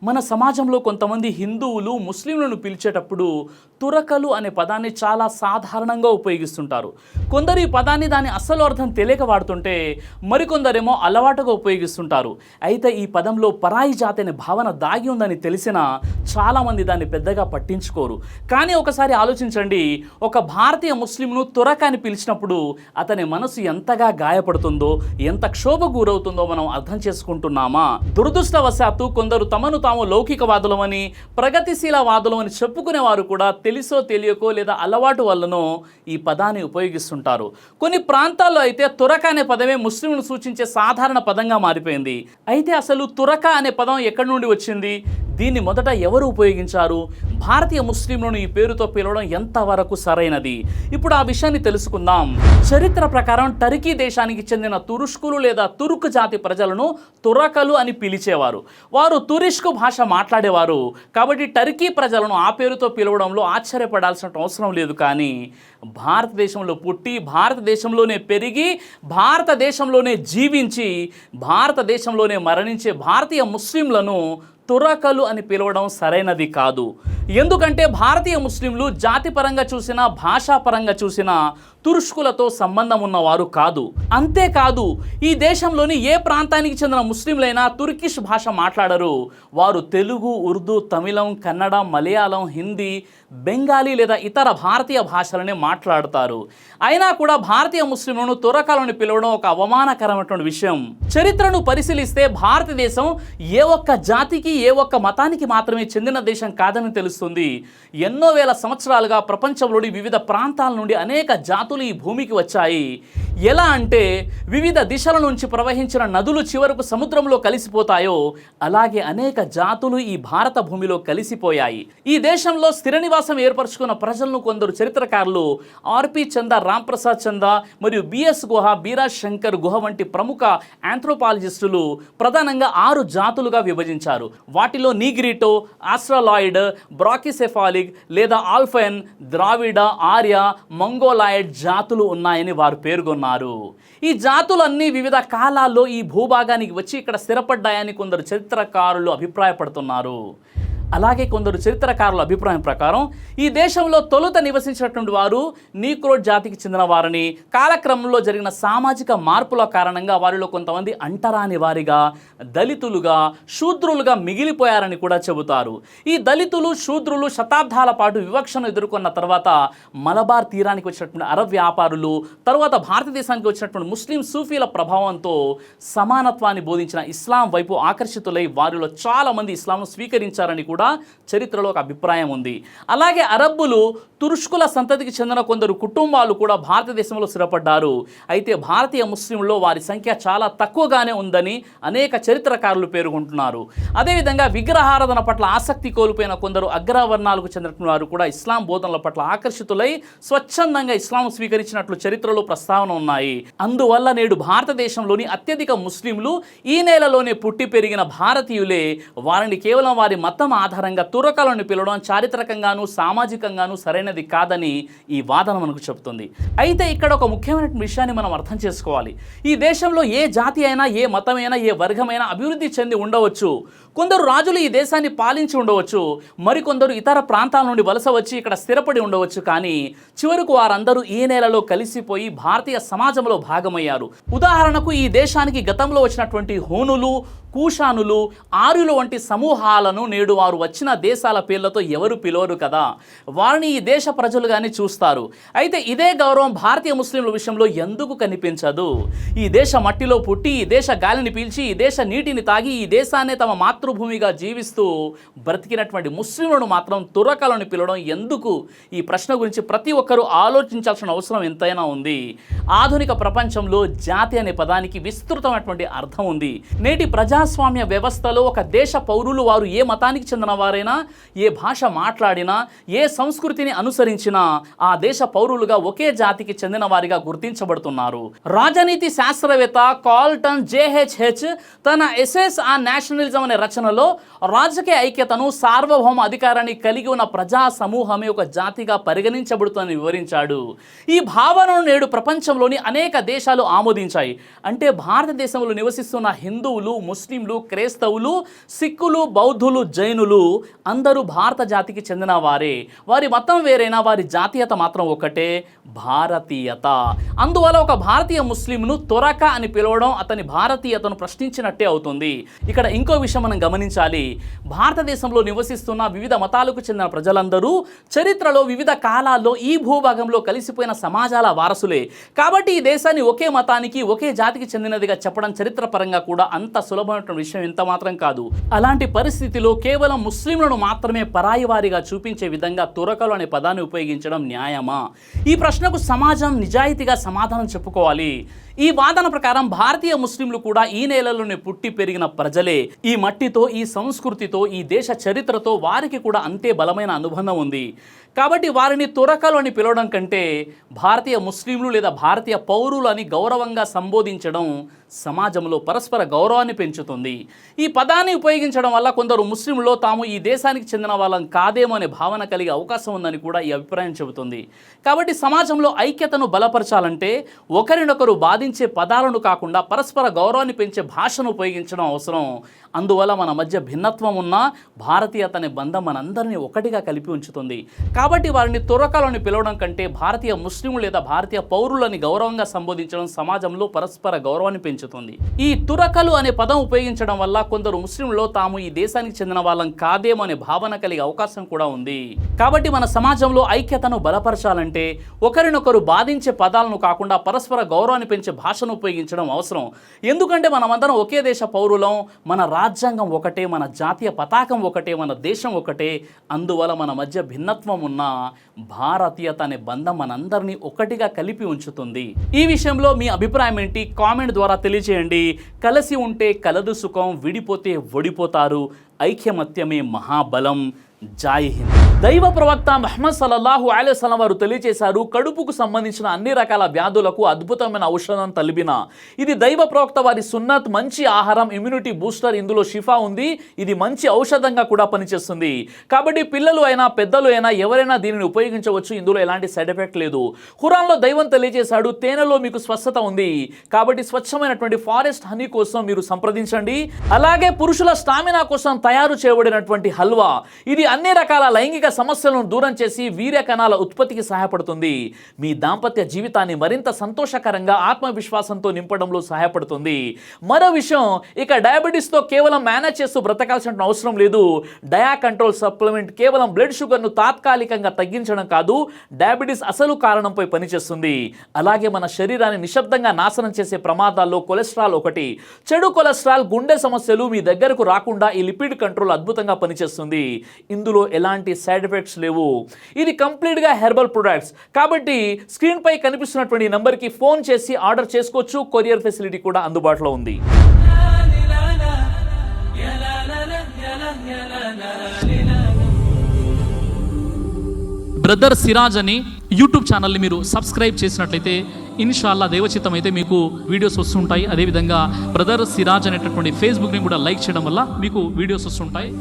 మన సమాజంలో కొంతమంది హిందువులు ముస్లింలను పిలిచేటప్పుడు తురకలు అనే పదాన్ని చాలా సాధారణంగా ఉపయోగిస్తుంటారు. కొందరు ఈ పదాన్ని దాని అసలు అర్థం తెలియక వాడుతుంటే మరికొందరేమో అలవాటుగా ఉపయోగిస్తుంటారు. అయితే ఈ పదంలో పరాయి జాతి అనే భావన దాగి ఉందని తెలిసినా చాలామంది దాన్ని పెద్దగా పట్టించుకోరు. కానీ ఒకసారి ఆలోచించండి, ఒక భారతీయ ముస్లింను తురక అని పిలిచినప్పుడు అతని మనసు ఎంతగా గాయపడుతుందో, ఎంత క్షోభ గురవుతుందో మనం అర్థం చేసుకుంటున్నామా? దురదృష్టవశాత్తు కొందరు తమను తాము లౌకికవాదులమని, ప్రగతిశీలవాదులమని చెప్పుకునేవారు కూడా తెలుసో తెలియకో లేదా అలవాటు వల్లనో ఈ పదాన్ని ఉపయోగిస్తుంటారు. కొన్ని ప్రాంతాల్లో అయితే తురక అనే పదమే ముస్లింను సూచించే సాధారణ పదంగా మారిపోయింది. అయితే అసలు తురక అనే పదం ఎక్కడి నుండి వచ్చింది? దీన్ని మొదట ఎవరు ఉపయోగించారు? భారతీయ ముస్లింలను ఈ పేరుతో పిలవడం ఎంతవరకు సరైనది? ఇప్పుడు ఆ విషయాన్ని తెలుసుకుందాం. చరిత్ర ప్రకారం టర్కీ దేశానికి చెందిన తురుష్కులు లేదా తుర్క్ జాతి ప్రజలను తురకలు అని పిలిచేవారు. వారు తురిష్కు భాష మాట్లాడేవారు కాబట్టి టర్కీ ప్రజలను ఆ పేరుతో పిలవడంలో ఆశ్చర్యపడాల్సిన అవసరం లేదు. కానీ భారతదేశంలో పుట్టి, భారతదేశంలోనే పెరిగి, భారతదేశంలోనే జీవించి, భారతదేశంలోనే మరణించే భారతీయ ముస్లింలను తురకలు అని పిలవడం సరైనది కాదు. ఎందుకంటే భారతీయ ముస్లింలు జాతిపరంగా చూసినా, భాషాపరంగా చూసినా తురుష్కులతో సంబంధం ఉన్నవారు కాదు. అంతేకాదు, ఈ దేశంలోని ఏ ప్రాంతానికి చెందిన ముస్లింలైనా తుర్కిష్ భాష మాట్లాడరు. వారు తెలుగు, ఉర్దూ, తమిళం, కన్నడ, మలయాళం, హిందీ, బెంగాలీ లేదా ఇతర భారతీయ భాషలనే మాట్లాడతారు. అయినా కూడా భారతీయ ముస్లింలను తురకలను పిలవడం ఒక అవమానకరమైనటువంటి విషయం. చరిత్రను పరిశీలిస్తే భారతదేశం ఏ ఒక్క జాతికి, ఏ ఒక్క మతానికి మాత్రమే చెందిన దేశం కాదని తెలుస్తుంది. ఎన్నో వేల సంవత్సరాలుగా ప్రపంచంలోని వివిధ ప్రాంతాల నుండి అనేక జాతులు ఈ భూమికి వచ్చాయి. ఎలా అంటే వివిధ దిశల నుంచి ప్రవహించిన నదులు చివరకు సముద్రంలో కలిసిపోతాయో అలాగే అనేక జాతులు ఈ భారత భూమిలో కలిసిపోయాయి. ఈ దేశంలో స్థిర నివాసం ఏర్పరచుకున్న ప్రజలను కొందరు చరిత్రకారులు ఆర్పి చందా, రాంప్రసాద్ చందా మరియు బిఎస్ గుహ, బీరాజ్ శంకర్ గుహ వంటి ప్రముఖ ఆంథ్రోపాలజిస్టులు ప్రధానంగా 6 జాతులుగా విభజించారు. వాటిలో నీగ్రిటో, ఆస్ట్రాలాయిడ్, బ్రాకిసెఫాలిక్ లేదా ఆల్ఫైన్, ద్రావిడ, ఆర్య, మంగోలాయిడ్ జాతులు ఉన్నాయని వారు పేర్కొన్నారు. ఈ జాతులన్నీ వివిధ కాలాల్లో ఈ భూభాగానికి వచ్చి ఇక్కడ స్థిరపడ్డాయని కొందరు చరిత్రకారులు అభిప్రాయపడుతున్నారు. అలాగే కొందరు చరిత్రకారుల అభిప్రాయం ప్రకారం ఈ దేశంలో తొలుత నివసించినటువంటి వారు నీగ్రోడ్ జాతికి చెందిన వారని, కాలక్రమంలో జరిగిన సామాజిక మార్పుల కారణంగా వారిలో కొంతమంది అంటరాని వారిగా, దళితులుగా, శూద్రులుగా మిగిలిపోయారని కూడా చెబుతారు. ఈ దళితులు, శూద్రులు శతాబ్దాల పాటు వివక్షను ఎదుర్కొన్న తర్వాత మలబార్ తీరానికి వచ్చినటువంటి అరబ్ వ్యాపారులు, తర్వాత భారతదేశానికి వచ్చినటువంటి ముస్లిం సూఫీల ప్రభావంతో సమానత్వాన్ని బోధించిన ఇస్లాం వైపు ఆకర్షితులై వారిలో చాలామంది ఇస్లాంను స్వీకరించారని కూడా చరిత్రలో ఒక అభిప్రాయం ఉంది. అలాగే అరబ్బులు, తురుష్కుల సంతతికి చెందిన కొందరు కుటుంబాలు కూడా భారతదేశంలో స్థిరపడ్డారు. అయితే భారతీయ ముస్లింల్లో వారి సంఖ్య చాలా తక్కువగానే ఉందని అనేక చరిత్రకారులు పేర్కొంటున్నారు. అదేవిధంగా విగ్రహారాధన పట్ల ఆసక్తి కోల్పోయిన కొందరు అగ్రవర్ణాలకు చెందిన వారు కూడా ఇస్లాం బోధనల పట్ల ఆకర్షితులై స్వచ్ఛందంగా ఇస్లాం స్వీకరించినట్లు చరిత్రలో ప్రస్తావన ఉన్నాయి. అందువల్ల నేడు భారతదేశంలోని అత్యధిక ముస్లింలు ఈ నేలలోనే పుట్టి పెరిగిన భారతీయులే. వారిని కేవలం వారి మతం ఆధారంగా తురకలను పిలవడం చారిత్రకంగాను, సామాజికంగాను సరైనది కాదని ఈ వాదన మనకు చెబుతుంది. అయితే ఇక్కడ ఒక ముఖ్యమైన విషయాన్ని మనం అర్థం చేసుకోవాలి. ఈ దేశంలో ఏ జాతి అయినా, ఏ మతమైనా, ఏ వర్గమైనా అభివృద్ధి చెంది ఉండవచ్చు. కొందరు రాజులు ఈ దేశాన్ని పాలించి ఉండవచ్చు, మరికొందరు ఇతర ప్రాంతాల నుండి వలస వచ్చి ఇక్కడ స్థిరపడి ఉండవచ్చు. కానీ చివరకు వారందరూ ఈ నేలలో కలిసిపోయి భారతీయ సమాజంలో భాగమయ్యారు. ఉదాహరణకు ఈ దేశానికి గతంలో వచ్చినటువంటి హూనులు, కూషానులు, ఆర్యులు వంటి సమూహాలను నేడు వారు వచ్చిన దేశాల పేర్లతో ఎవరు పిలవరు కదా. వారిని ఈ దేశ ప్రజలు కానీ చూస్తారు. అయితే ఇదే గౌరవం భారతీయ ముస్లింల విషయంలో ఎందుకు కనిపించదు? ఈ దేశ మట్టిలో పుట్టి, ఈ దేశ గాలిని పీల్చి, ఈ దేశ నీటిని తాగి, ఈ దేశాన్ని తమ మాతృభూమిగా జీవిస్తూ బ్రతికినటువంటి ముస్లింలను మాత్రం తురకలను పిలవడం ఎందుకు? ఈ ప్రశ్న గురించి ప్రతి ఒక్కరూ ఆలోచించాల్సిన అవసరం ఎంతైనా ఉంది. ఆధునిక ప్రపంచంలో జాతి అనే పదానికి విస్తృతమైనటువంటి అర్థం ఉంది. నేటి ప్రజాస్వామ్య వ్యవస్థలో ఒక దేశ పౌరులు వారు ఏ మతానికి చెందిన చెందిన వారైనా, ఏ భాష మాట్లాడినా, ఏ సంస్కృతిని అనుసరించినా ఆ దేశ పౌరులుగా ఒకే జాతికి చెందిన వారిగా గుర్తించబడుతున్నారు. రాజనీతి శాస్త్రవేత్త కార్ల్టన్ జేహెచ్హెచ్ తన ఎసెస్ ఆన్ నేషనలిజం అనే రచనలో రాజకీయ ఐక్యతను, సార్వభౌమ అధికారాన్ని కలిగి ఉన్న ప్రజా సమూహమే ఒక జాతిగా పరిగణించబడుతుందని వివరించాడు. ఈ భావనను నేడు ప్రపంచంలోని అనేక దేశాలు ఆమోదించాయి. అంటే భారతదేశంలో నివసిస్తున్న హిందువులు, ముస్లింలు, క్రైస్తవులు, సిక్కులు, బౌద్ధులు, జైనులు అందరూ భారత జాతికి చెందిన వారే. వారి మతం వేరైనా వారి జాతీయత మాత్రం ఒకటే, భారతీయత. అందువల్ల ఒక భారతీయ ముస్లింను తురక అని పిలవడం అతని భారతీయతను ప్రశ్నించినట్టే అవుతుంది. ఇక్కడ ఇంకో విషయం మనం గమనించాలి. భారతదేశంలో నివసిస్తున్న వివిధ మతాలకు చెందిన ప్రజలందరూ చరిత్రలో వివిధ కాలాల్లో ఈ భూభాగంలో కలిసిపోయిన సమాజాల వారసులే. కాబట్టి ఈ దేశాన్ని ఒకే మతానికి, ఒకే జాతికి చెందినదిగా చెప్పడం చరిత్రపరంగా కూడా అంత సులభమైన విషయం ఎంత మాత్రం కాదు. అలాంటి పరిస్థితిలో కేవలం ముస్లింలను మాత్రమే పరాయి వారిగా చూపించే విధంగా తురకలు అనే పదాన్ని ఉపయోగించడం న్యాయమా? ఈ ప్రశ్నకు సమాజం నిజాయితీగా సమాధానం చెప్పుకోవాలి. ఈ వాదన ప్రకారం భారతీయ ముస్లింలు కూడా ఈ నేలలోనే పుట్టి పెరిగిన ప్రజలే. ఈ మట్టితో, ఈ సంస్కృతితో, ఈ దేశ చరిత్రతో వారికి కూడా అంతే బలమైన అనుబంధం ఉంది. కాబట్టి వారిని తురకలు అని పిలవడం కంటే భారతీయ ముస్లింలు లేదా భారతీయ పౌరులు అని గౌరవంగా సంబోధించడం సమాజంలో పరస్పర గౌరవాన్ని పెంచుతుంది. ఈ పదాన్ని ఉపయోగించడం వల్ల కొందరు ముస్లింలలో తాము ఈ దేశానికి చెందిన వాళ్ళం కాదేమో అనే భావన కలిగే అవకాశం ఉందని కూడా ఈ అభిప్రాయం చెబుతుంది. కాబట్టి సమాజంలో ఐక్యతను బలపరచాలంటే ఒకరినొకరు బాధించే పదాలను కాకుండా పరస్పర గౌరవాన్ని పెంచే భాషను ఉపయోగించడం అవసరం. అందువల్ల మన మధ్య భిన్నత్వం ఉన్న భారతీయత అనే బంధం మనందరినీ ఒకటిగా కలిపి ఉంచుతుంది. కాబట్టి వారిని తురకలని పిలవడం కంటే భారతీయ ముస్లింలు లేదా భారతీయ పౌరులని గౌరవంగా సంబోధించడం సమాజంలో పరస్పర గౌరవాన్ని పెంచుతుంది. ఈ తురకలు అనే పదం ఉపయోగించడం వల్ల కొందరు ముస్లింలలో తాము ఈ దేశానికి చెందిన వాళ్ళం కాదేమో అనే భావన కలిగే అవకాశం కూడా ఉంది. కాబట్టి మన సమాజంలో ఐక్యతను బలపరచాలంటే ఒకరినొకరు బాధించే పదాలను కాకుండా పరస్పర గౌరవాన్ని పెంచే భాషను ఉపయోగించడం అవసరం. ఎందుకంటే మనమందరం ఒకే దేశ పౌరులం, మన రాజ్యాంగం ఒకటే, మన జాతీయ పతాకం ఒకటే, మన దేశం ఒకటే. అందువల్ల మన మధ్య భిన్నత్వం ఉన్న భారతీయత అనే బంధం మనందరినీ ఒకటిగా కలిపి ఉంచుతుంది. ఈ విషయంలో మీ అభిప్రాయం ఏంటి? కామెంట్ ద్వారా తెలియజేయండి. కలిసి ఉంటే కలదు సుఖం, విడిపోతే ఓడిపోతారు. ఐక్యమత్యమే మహాబలం. జై హింద్. దైవ ప్రవక్త ముహమ్మద్ సల్లల్లాహు అలైహి వసల్లం వారు తెలియజేశారు, కడుపుకు సంబంధించిన అన్ని రకాల వ్యాధులకు అద్భుతమైన ఔషధం తలిబిన. ఇది దైవ ప్రవక్త వారి సున్నత్, మంచి ఆహారం, ఇమ్యూనిటీ బూస్టర్. ఇందులో షిఫా ఉంది. ఇది మంచి ఔషధంగా కూడా పనిచేస్తుంది. కాబట్టి పిల్లలు అయినా పెద్దలు అయినా ఎవరైనా దీనిని ఉపయోగించవచ్చు. ఇందులో ఎలాంటి సైడ్ ఎఫెక్ట్ లేదు. ఖురాన్లో దైవం తెలియజేశాడు, తేనెలో మీకు స్వస్థత ఉంది. కాబట్టి స్వచ్ఛమైనటువంటి ఫారెస్ట్ హనీ కోసం మీరు సంప్రదించండి. అలాగే పురుషుల స్టామినా కోసం తయారు చేయబడినటువంటి హల్వా, ఇది అన్ని రకాల లైంగిక సమస్యలను దూరం చేసి వీర్య కణాల ఉత్పత్తికి సహాయపడుతుంది. మీ దాంపత్య జీవితాన్ని మరింత సంతోషకరంగా, ఆత్మవిశ్వాసంతో నింపడంలో సహాయపడుతుంది. మరో విషయం, ఇక డయాబెటీస్తో కేవలం మేనేజ్ చేస్తూ బ్రతకాల్సిన అవసరం లేదు. డయా కంట్రోల్ సప్లిమెంట్ కేవలం బ్లడ్ షుగర్ను తాత్కాలికంగా తగ్గించడం కాదు, డయాబెటీస్ అసలు కారణంపై పనిచేస్తుంది. అలాగే మన శరీరాన్ని నిశ్శబ్దంగా నాశనం చేసే ప్రమాదాల్లో కొలెస్ట్రాల్ ఒకటి. చెడు కొలెస్ట్రాల్, గుండె సమస్యలు మీ దగ్గరకు రాకుండా ఈ లిపిడ్ కంట్రోల్ అద్భుతంగా పనిచేస్తుంది. ఇందులో ఎలాంటి సైడ్ ఎఫెక్ట్స్ లేవు. ఇది కంప్లీట్గా హెర్బల్ ప్రొడక్ట్స్. కాబట్టి స్క్రీన్ పై కనిపిస్తున్నటువంటి నంబర్కి ఫోన్ చేసి ఆర్డర్ చేసుకోవచ్చు. కొరియర్ ఫెసిలిటీ కూడా అందుబాటులో ఉంది. బ్రదర్ సిరాజ్ అని యూట్యూబ్ ఛానల్ని మీరు సబ్స్క్రైబ్ చేసినట్లయితే ఇన్షాల్లా దేవచిత్తం అయితే మీకు వీడియోస్ వస్తుంటాయి. అదేవిధంగా బ్రదర్ సిరాజ్ అనేటటువంటి ఫేస్బుక్ని కూడా లైక్ చేయడం వల్ల మీకు వీడియోస్ వస్తుంటాయి.